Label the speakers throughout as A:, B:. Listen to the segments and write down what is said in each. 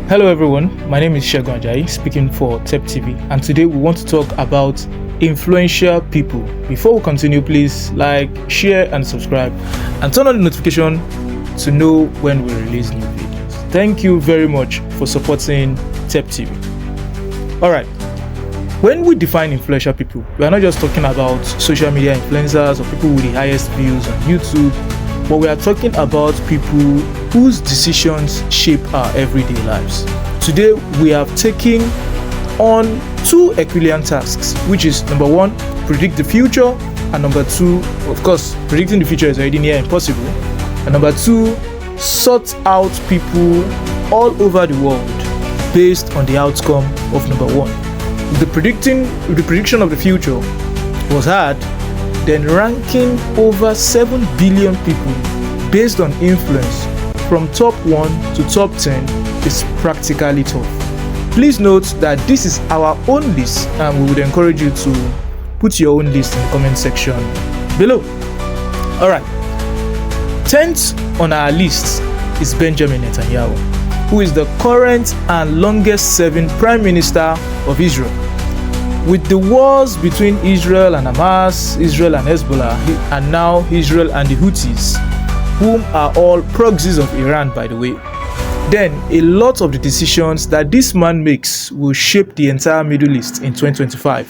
A: Hello everyone, my name is Segun Ajayi, speaking for Teptv, and today we want to talk about influential people. Before we continue, please like, share and subscribe and turn on the notification to know when we release new videos. Thank you very much for supporting Teptv. Alright, when we define influential people, we are not just talking about social media influencers or people with the highest views on YouTube, but we are talking about people whose decisions shape our everyday lives. Today, we have taken on two Herculean tasks, which is number one, predict the future, and number two, of course, predicting the future is already near impossible, and number two, sort out people all over the world based on the outcome of number one. The prediction of the future was hard, then ranking over 7 billion people based on influence from top 1 to top 10 is practically tough. Please note that this is our own list and we would encourage you to put your own list in the comment section below. Alright, 10th on our list is Benjamin Netanyahu, who is the current and longest serving Prime Minister of Israel. With the wars between Israel and Hamas, Israel and Hezbollah, and now Israel and the Houthis, whom are all proxies of Iran, by the way, then a lot of the decisions that this man makes will shape the entire Middle East in 2025.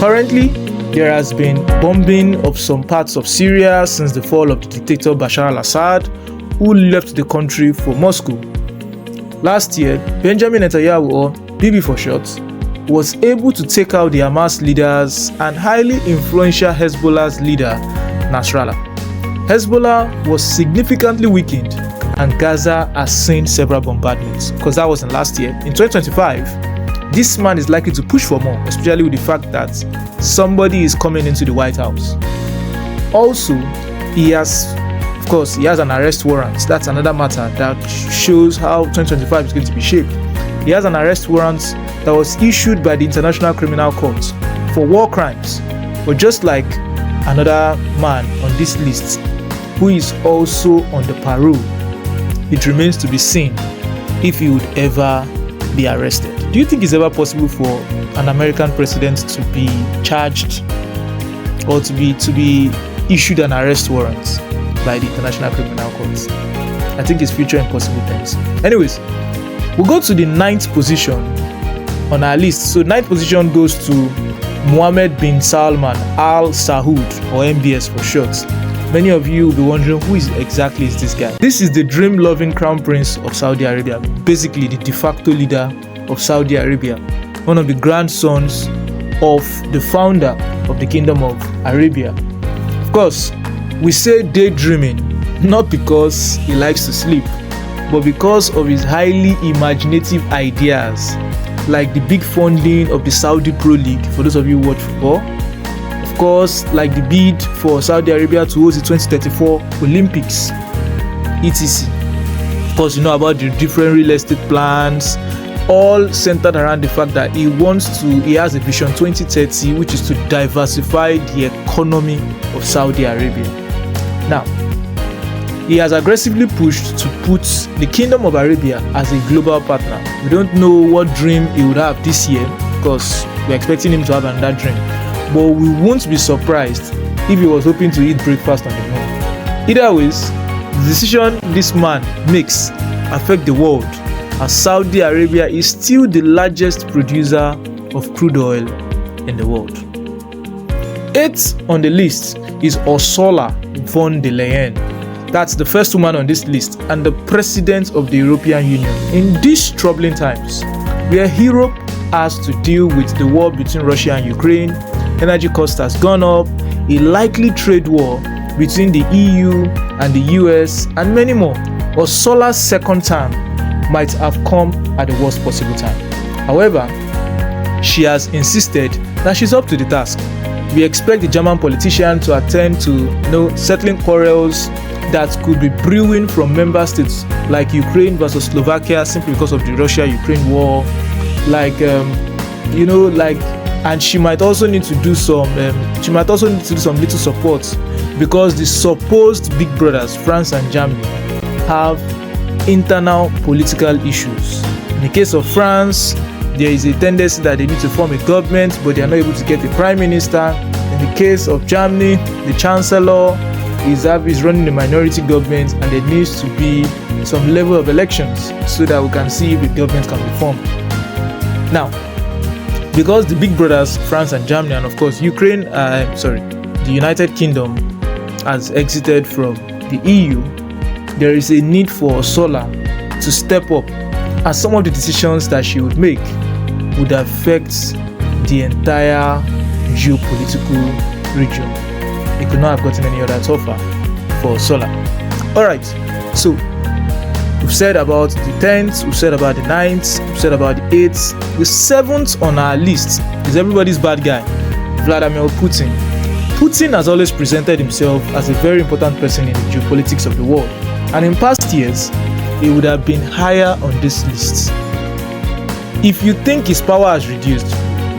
A: Currently, there has been bombing of some parts of Syria since the fall of the dictator Bashar al-Assad, who left the country for Moscow. Last year, Benjamin Netanyahu, or Bibi for short, was able to take out the Hamas leaders and highly influential Hezbollah's leader, Nasrallah. Hezbollah was significantly weakened and Gaza has seen several bombardments, because that wasn't last year. In 2025, this man is likely to push for more, especially with the fact that somebody is coming into the White House. Also, he has an arrest warrant. That's another matter that shows how 2025 is going to be shaped. He has an arrest warrant that was issued by the International Criminal Court for war crimes. But just like another man on this list who is also on the parole, it remains to be seen if he would ever be arrested. Do you think it's ever possible for an American president to be charged or to be issued an arrest warrant by the International Criminal Court? I think it's future impossible things. Anyways, we'll go to the 9th position on our list. So 9th position goes to Mohammed bin Salman Al Saud, or MBS for short. Many of you will be wondering who exactly is this guy. This is the dream-loving crown prince of Saudi Arabia, basically the de facto leader of Saudi Arabia, one of the grandsons of the founder of the Kingdom of Arabia. Of course, we say daydreaming not because he likes to sleep, but because of his highly imaginative ideas, like the big funding of the Saudi Pro League, for those of you who watch football. Of course, like the bid for Saudi Arabia to host the 2034 Olympics, etc. Of course, you know about the different real estate plans, all centered around the fact that he has a vision 2030, which is to diversify the economy of Saudi Arabia. Now, he has aggressively pushed to put the Kingdom of Arabia as a global partner. We don't know what dream he would have this year, because we're expecting him to have another dream. But we won't be surprised if he was hoping to eat breakfast on the moon. Either ways, the decision this man makes affect the world, as Saudi Arabia is still the largest producer of crude oil in the world. 8th on the list is Ursula von der Leyen. That's the first woman on this list and the president of the European Union. In these troubling times, where Europe has to deal with the war between Russia and Ukraine, energy cost has gone up, a likely trade war between the EU and the US, and many more, Ursula's second term might have come at the worst possible time. However, she has insisted that she's up to the task. We expect the German politician to attend to settling quarrels that could be brewing from member states like Ukraine versus Slovakia simply because of the Russia-Ukraine war, and she might also need to do some little support because the supposed big brothers, France and Germany, have internal political issues. In the case of France, there is a tendency that they need to form a government, but they are not able to get a prime minister. In the case of Germany, the chancellor is running a minority government, and there needs to be some level of elections so that we can see if the government can be formed. Now, because the big brothers, France and Germany, and of course the United Kingdom has exited from the EU, there is a need for Ursula to step up, as some of the decisions that she would make would affect the entire geopolitical region. It could not have gotten any other tougher for Ursula. Alright, so we've said about the 10th, we've said about the 9th, we've said about the 8th. The 7th on our list is everybody's bad guy, Vladimir Putin. Putin has always presented himself as a very important person in the geopolitics of the world, and in past years, he would have been higher on this list. If you think his power has reduced,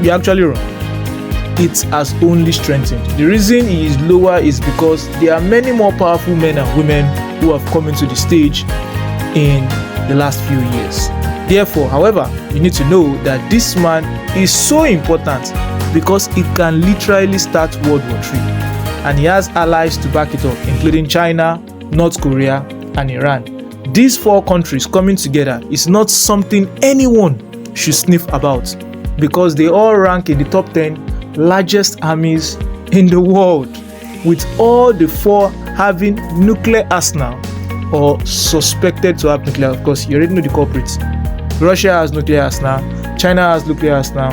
A: you're actually wrong. It has only strengthened. The reason he is lower is because there are many more powerful men and women who have come into the stage in the last few years. Therefore, however, you need to know that this man is so important because it can literally start World War III, and he has allies to back it up, including China, North Korea, and Iran. These 4 countries coming together is not something anyone should sniff about, because they all rank in the top 10 largest armies in the world, with all the 4 having nuclear arsenal or suspected to have nuclear. Of course, you already know the culprits. Russia has nuclear arsenal, China has nuclear arsenal,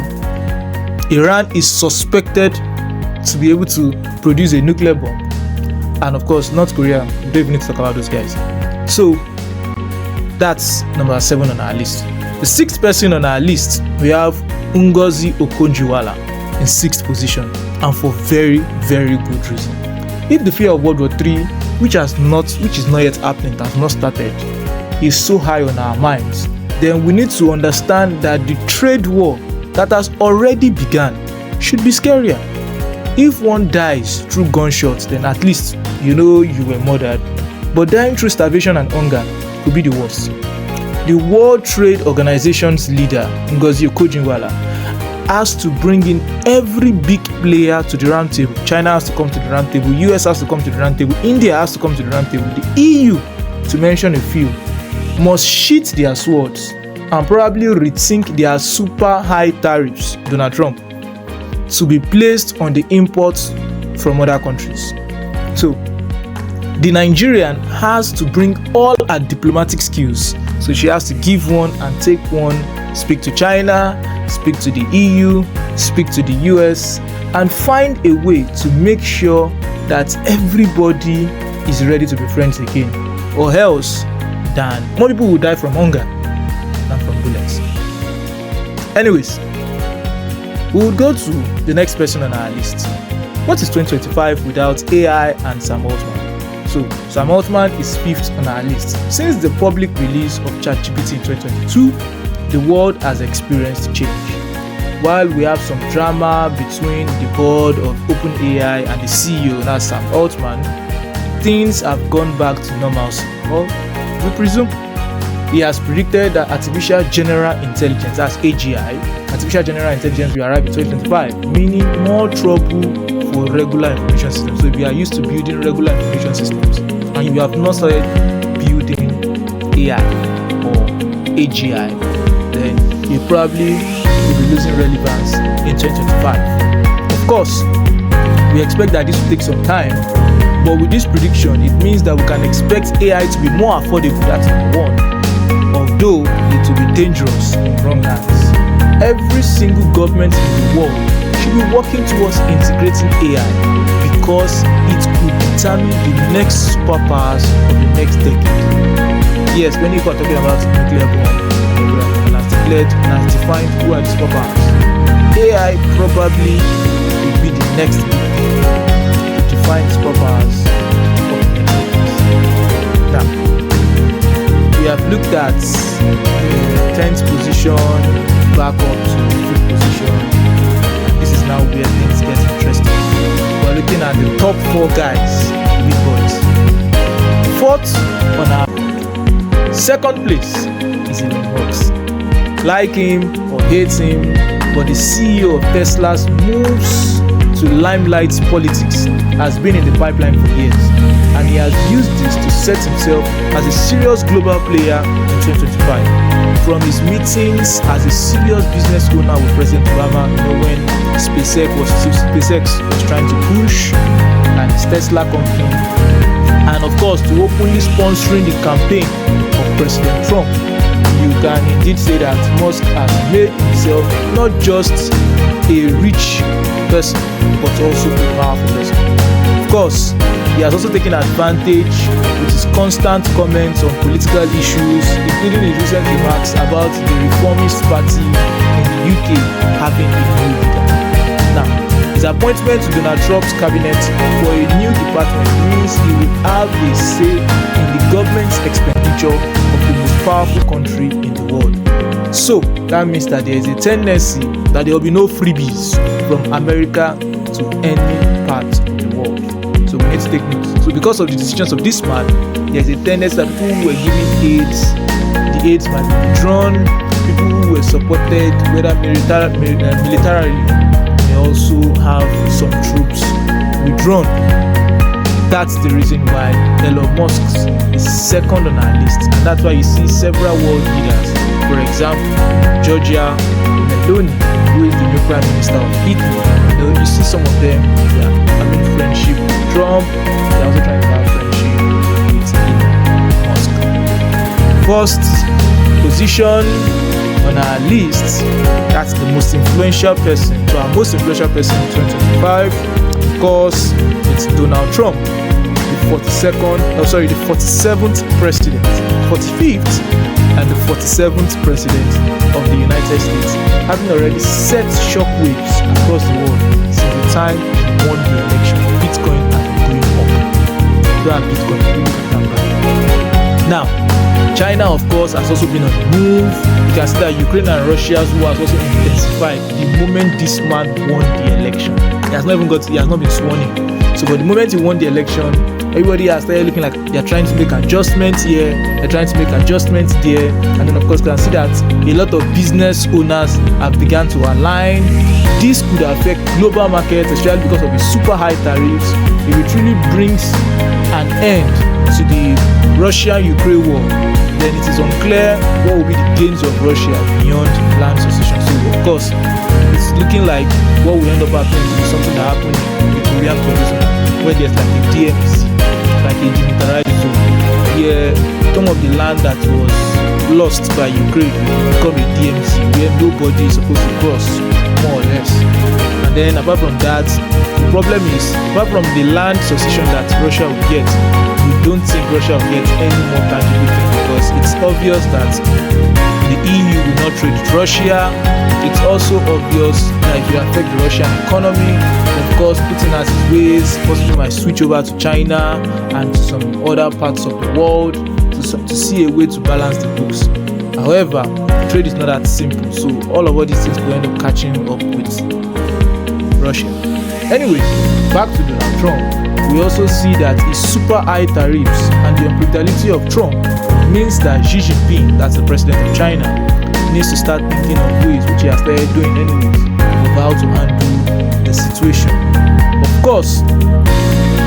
A: Iran is suspected to be able to produce a nuclear bomb, and of course North Korea. We don't even need to talk about those guys. So that's number 7 on our list. The 6th person on our list, we have Ngozi Okonjo-Iweala in 6th position, and for very, very good reason. If the fear of World War III, which is not yet happening, has not started, is so high on our minds, then we need to understand that the trade war that has already begun should be scarier. If one dies through gunshots, then at least you know you were murdered, but dying through starvation and hunger could be the worst. The World Trade Organization's leader, Ngozi Okonjo-Iweala, has to bring in every big player to the round table. China has to come to the round table, US has to come to the round table, India has to come to the round table, the EU, to mention a few, must sheath their swords and probably rethink their super high tariffs, Donald Trump, to be placed on the imports from other countries. So the Nigerian has to bring all her diplomatic skills. So she has to give one and take one, speak to China, speak to the EU, speak to the US, and find a way to make sure that everybody is ready to be friends again, or else then more people will die from hunger than from bullets. Anyways, we will go to the next person on our list. What is 2025 without AI and Sam Altman? So Sam Altman is 5th on our list. Since the public release of ChatGPT in 2022, the world has experienced change. While we have some drama between the board of OpenAI and the CEO, that's Sam Altman, things have gone back to normalcy. Well, we presume. He has predicted that artificial general intelligence, that's AGI, artificial general intelligence will arrive in 2025, meaning more trouble for regular information systems. So if you are used to building regular information systems and you have not started building AI or AGI, then you probably will be losing relevance in 2025. Of course, we expect that this will take some time, but with this prediction, it means that we can expect AI to be more affordable. That's number 1. Although it will be dangerous in wrong hands. Every single government in the world should be working towards integrating AI because it could determine the next superpowers of the next decade. Yes, when you are talking about nuclear bomb, and has defined who are the superpowers, AI probably will be the next to define superpowers of the next decade. Now, we have looked at the 10th position back up to the 5th position. This is now where things get interesting. We're looking at the top 4 guys, the big boys. 4th on our Second place is Elon Musk. Like him or hate him, but the CEO of Tesla's moves to limelight politics has been in the pipeline for years, and he has used this to set himself as a serious global player in 2025. From his meetings as a serious business owner with President Obama, when SpaceX was trying to push, and his Tesla company, and of course to openly sponsoring the campaign of President Trump. You can indeed say that Musk has made himself not just a rich person, but also a powerful person. Of course, he has also taken advantage with his constant comments on political issues, including his recent remarks about the Reformist Party in the UK having a new leader. Now, his appointment to Donald Trump's cabinet for a new department means he will have a say in the government's expenditure of the most powerful country in the world. So that means that there is a tendency that there will be no freebies from America to any part of the world. So we need to take note. So because of the decisions of this man, there is a tendency that people who were giving aids, the aids might be withdrawn. People who were supported, whether militarily, may also have some troops withdrawn. That's the reason why Elon Musk is second on our list, and that's why you see several world leaders, for example, Giorgia Meloni, who is the new prime minister of Italy. You see some of them, they are having friendship with Trump. They are also trying to have friendship with Elon Musk. First position on our list, that's the most influential person. So our most influential person in 2025, of course, it's Donald Trump. The 47th president, 45th and the 47th president of the United States, having already set shockwaves across the world since the time he won the election. Bitcoin has been going up. Don't have Bitcoin, people can come back. Now, China, of course, has also been on the move. You can see that Ukraine and Russia's war has also intensified the moment this man won the election. He has not been sworn in. So, but the moment he won the election, everybody has started looking like they're trying to make adjustments here, they're trying to make adjustments there, and then of course you can see that a lot of business owners have begun to align. This could affect global markets, especially because of the super high tariffs. If it really brings an end to the Russia-Ukraine war, then it is unclear what will be the gains of Russia beyond land secession. So of course, it's looking like what will end up happening is something that happened in the Korean Peninsula, where there's like a DMZ, like a demilitarized zone, where some of the land that was lost by Ukraine will become a DMZ, where nobody is supposed to cross, more or less. And then apart from that, the problem is, apart from the land secession that Russia will get, we don't think Russia will get any more tangible thing, because it's obvious that the EU will not trade with Russia. It's also obvious that if you affect the Russian economy, of course, Putin has his ways, possibly might switch over to China and to some other parts of the world to see a way to balance the books. However, trade is not that simple, so all these things will end up catching up with Russia. Anyway, back to Donald Trump. We also see that his super high tariffs and the unpredictability of Trump means that Xi Jinping, that's the president of China, needs to start thinking of ways, which he has started doing anyways, of how to handle the situation. Of course,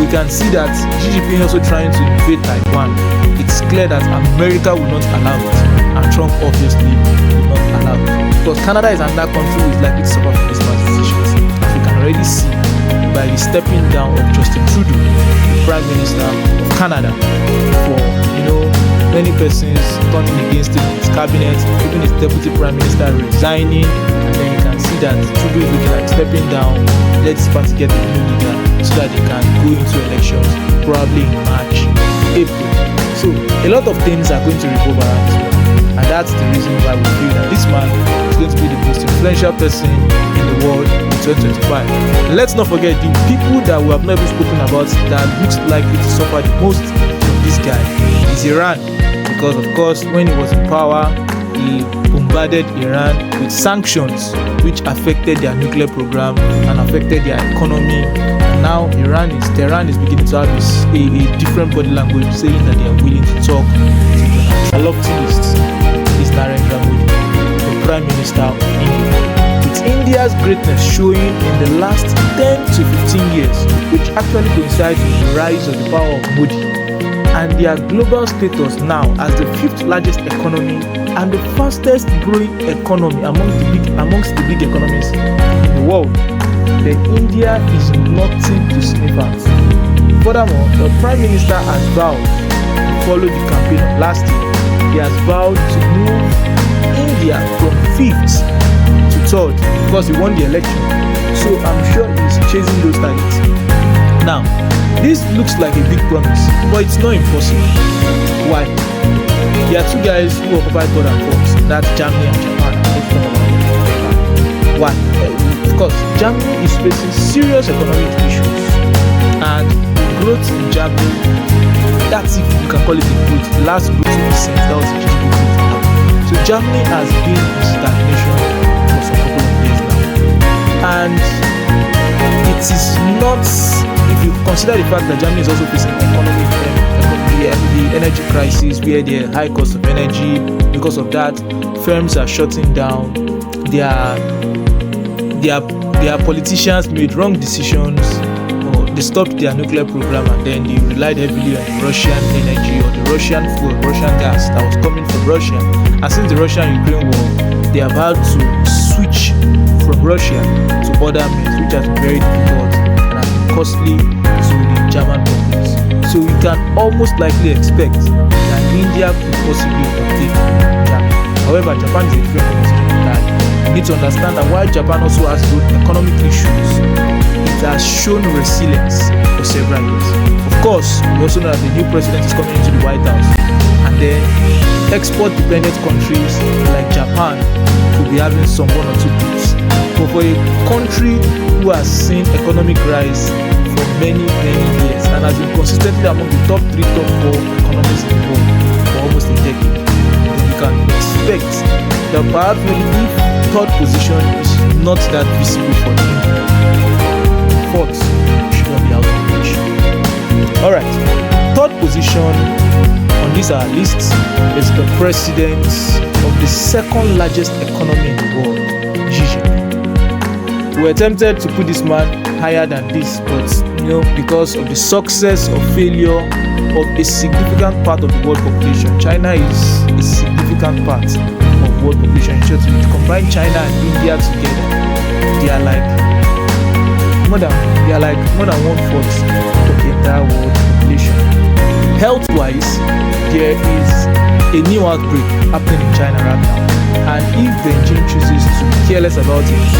A: we can see that Xi Jinping also trying to invade Taiwan. It's clear that America will not allow it, and Trump obviously will not allow it, because Canada is another country who is likely to suffer from this man's decisions, as we can already see by the stepping down of Justin Trudeau, the Prime Minister of Canada, for many persons turning against him in his cabinet, even his deputy prime minister resigning, and then you can see that Trudeau is looking like stepping down, let his party get a new leader so that they can go into elections probably in March, April. So a lot of things are going to revolve around this man, and that's the reason why we feel that this man is going to be the most influential person in the world in 2025. And let's not forget the people that we have never spoken about that looks likely to suffer the most from this guy is Iran. Because of course, when he was in power, he bombarded Iran with sanctions which affected their nuclear program and affected their economy. And now Tehran is beginning to have a different body language, saying that they are willing to talk to Donald Trump. I love to Minister of India. With India's greatness showing in the last 10 to 15 years, which actually coincides with the rise of the power of Modi, and their global status now as the 5th largest economy and the fastest growing economy amongst the big economies in the world, then India is nothing to sniff at. Furthermore, the Prime Minister has vowed to follow the campaign of last year. He has vowed to move India from 5th to 3rd because he won the election. So I'm sure he's chasing those targets. Now, this looks like a big promise, but it's not impossible. Why? There are two guys who occupied 3rd and 4th. That's Germany and Japan. Why? Of course, Germany is facing serious economic issues, and growth in Germany, that's if you can call it a growth, the last growth 2%, that was the GDP growth. So Germany has been in stagnation for some couple of years now, and it is not, if you consider the fact that Germany is also facing the energy crisis, where there are high cost of energy. Because of that, firms are shutting down. Their politicians made wrong decisions, or they stopped their nuclear program, and then they relied heavily on Russian energy or the Russian fuel, Russian gas that was coming from Russia. And since the Russia-Ukraine war, they have had to switch from Russia to other means, which has been very difficult and has been costly to the German companies. So we can almost likely expect that India could possibly overtake Japan. However, Japan is a different conversation entirely. You need to understand that while Japan also has good economic issues, it has shown resilience for several years. Of course, we also know that the new president is coming into the White House, and then export-dependent countries like Japan could be having some 1 or 2 bits. But for a country who has seen economic rise for many years and has been consistently among the top 3, top 4 economies in the world for almost a decade, then you can expect that perhaps maybe if 3rd position is not that visible for India, 4th should not be out of reach. Alright, 3rd position on this our list is the president of the 2nd largest economy in the world, Xi Jinping. We were tempted to put this man higher than this, but because of the success or failure of a significant part of the world population. China is a significant part of world population. In short, if you combine China and India together, they are like more than 1/4 of the entire world population. Health-wise, there is a new outbreak happening in China right now, and if Beijing chooses to be careless about it,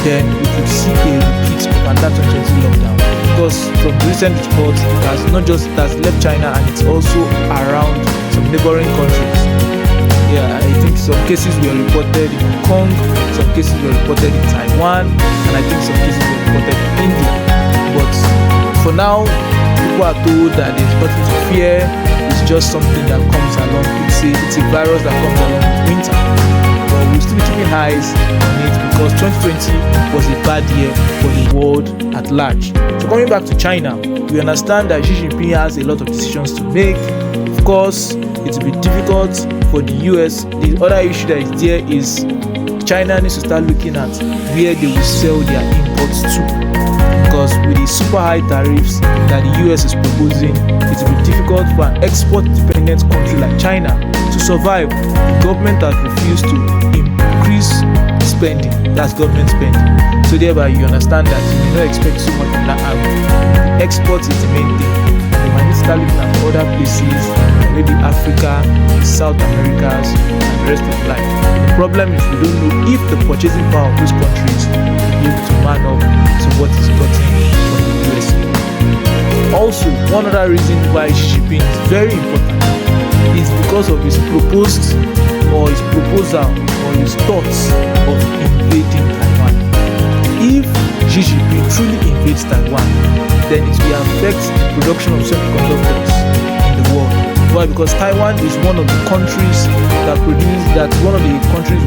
A: then we could see a repeat of another 2020 lockdown. Because from recent reports, it has left China, and it's also around some neighboring countries. Yeah, I think some cases were reported in Hong Kong, some cases were reported in Taiwan, and I think some cases were reported in India. But for now, people are told that there's nothing to fear. It's just something that comes along. It's a virus that comes along with winter. But we'll still be keeping eyes on it, because 2020 was a bad year for the world at large. So coming back to China, we understand that Xi Jinping has a lot of decisions to make. Of course, it will be difficult for the US. The other issue that is there is China needs to start looking at where they will sell their imports to. Because with the super high tariffs that the US is proposing, it will be difficult for an export-dependent country like China to survive. The government has refused to increase spending, that's government spending. So thereby you understand that you may not expect so much from that angle. The export is the main thing. They might need to start looking at other places, maybe Africa, South Americas, and the rest of life. The problem is we don't know if the purchasing power of those countries will be able to man up to what is gotten from the USA. Also, one other reason why Xi Jinping is very important is because of his proposal or his thoughts of invading Taiwan. If Xi Jinping truly invades Taiwan, then it will affect the production of semiconductors in the world. Why? Because Taiwan is one of the countries with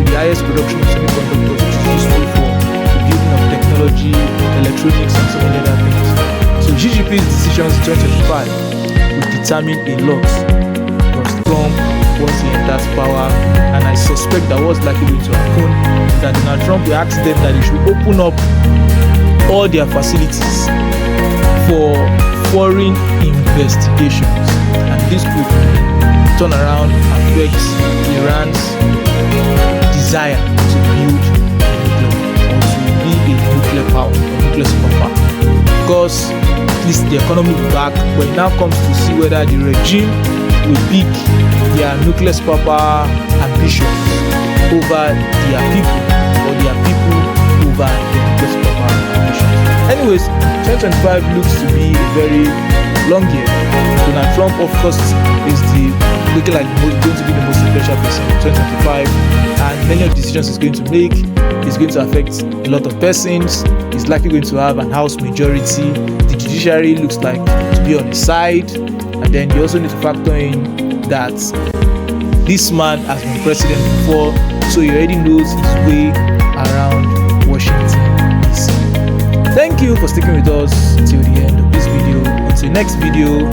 A: the highest production of semiconductors, which is useful for the building of technology, electronics, and so many other things. So Xi Jinping's decisions in 2025 will determine a lot across Trump once he enters power, and I suspect suspect that what's likely going to happen is that Donald Trump will ask them that they should open up all their facilities for foreign investigations, and this could turn around and affect Iran's desire to build or to be a nuclear power or nuclear superpower, because at least the economy will be back. When it now comes to see whether the regime will pick their nuclear superpower ambitions over their people, or their people over the nuclear superpower ambitions. Anyways, 2025 looks to be a very long year. Donald Trump, of course, is looking like going to be the most influential person in 2025, and many of the decisions he's going to make is going to affect a lot of persons. He's likely going to have an House majority. The judiciary looks like to be on his side, and then you also need to factor in that this man has been president before, so he already knows his way around Washington DC. Thank you for sticking with us till the end of this video. Until next video,